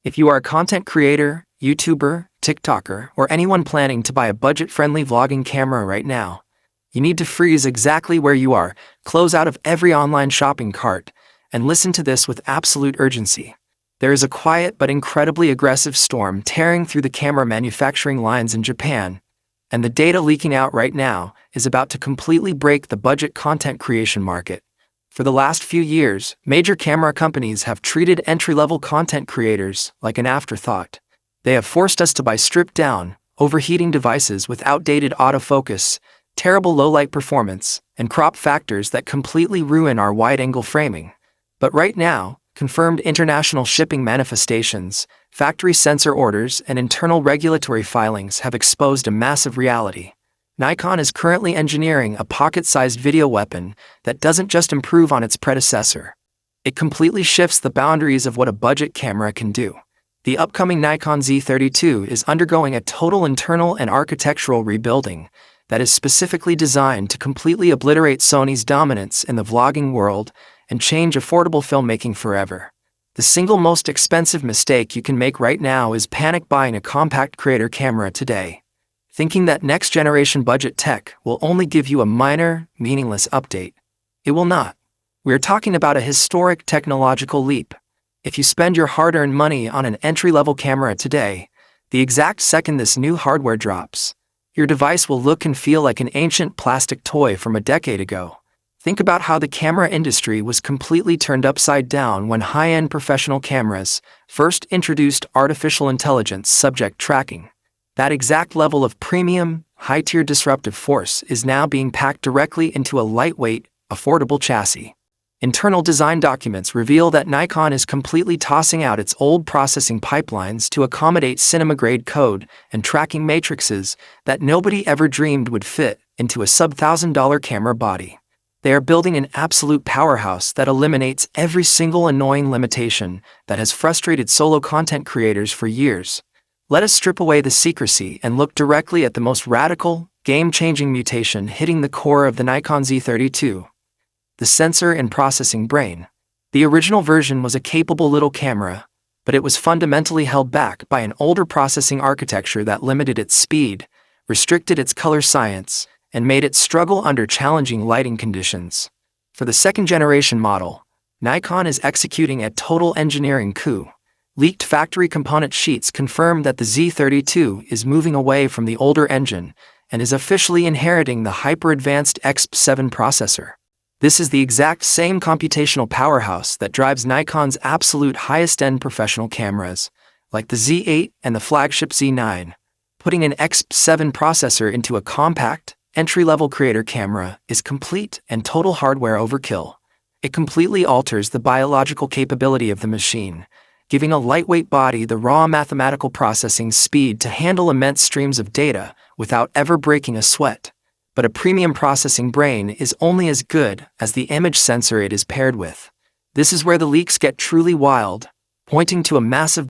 If you are a content creator, YouTuber, TikToker, or anyone planning to buy a budget-friendly vlogging camera right now, you need to freeze exactly where you are, close out of every online shopping cart, and listen to this with absolute urgency. There is a quiet but incredibly aggressive storm tearing through the camera manufacturing lines in Japan, and the data leaking out right now is about to completely break the budget content creation market. For the last few years, major camera companies have treated entry-level content creators like an afterthought. They have forced us to buy stripped-down, overheating devices with outdated autofocus, terrible low-light performance, and crop factors that completely ruin our wide-angle framing. But right now, confirmed international shipping manifestations, factory sensor orders, and internal regulatory filings have exposed a massive reality. Nikon is currently engineering a pocket-sized video weapon that doesn't just improve on its predecessor. It completely shifts the boundaries of what a budget camera can do. The upcoming Nikon Z30 II is undergoing a total internal and architectural rebuilding that is specifically designed to completely obliterate Sony's dominance in the vlogging world and change affordable filmmaking forever. The single most expensive mistake you can make right now is panic buying a compact creator camera today, thinking that next-generation budget tech will only give you a minor, meaningless update. It will not. We're talking about a historic technological leap. If you spend your hard-earned money on an entry-level camera today, the exact second this new hardware drops, your device will look and feel like an ancient plastic toy from a decade ago. Think about how the camera industry was completely turned upside down when high-end professional cameras first introduced artificial intelligence subject tracking. That exact level of premium, high-tier disruptive force is now being packed directly into a lightweight, affordable chassis. Internal design documents reveal that Nikon is completely tossing out its old processing pipelines to accommodate cinema-grade code and tracking matrices that nobody ever dreamed would fit into a sub-$1,000 camera body. They are building an absolute powerhouse that eliminates every single annoying limitation that has frustrated solo content creators for years. Let us strip away the secrecy and look directly at the most radical, game-changing mutation hitting the core of the Nikon Z30 II. The sensor and processing brain. The original version was a capable little camera, but it was fundamentally held back by an older processing architecture that limited its speed, restricted its color science, and made it struggle under challenging lighting conditions. For the second-generation model, Nikon is executing a total engineering coup. Leaked factory component sheets confirm that the Z30 II is moving away from the older engine and is officially inheriting the hyper-advanced XP7 processor. This is the exact same computational powerhouse that drives Nikon's absolute highest-end professional cameras, like the Z8 and the flagship Z9. Putting an XP7 processor into a compact, entry-level creator camera is complete and total hardware overkill. It completely alters the biological capability of the machine, giving a lightweight body the raw mathematical processing speed to handle immense streams of data without ever breaking a sweat. But a premium processing brain is only as good as the image sensor it is paired with. This is where the leaks get truly wild, pointing to a massive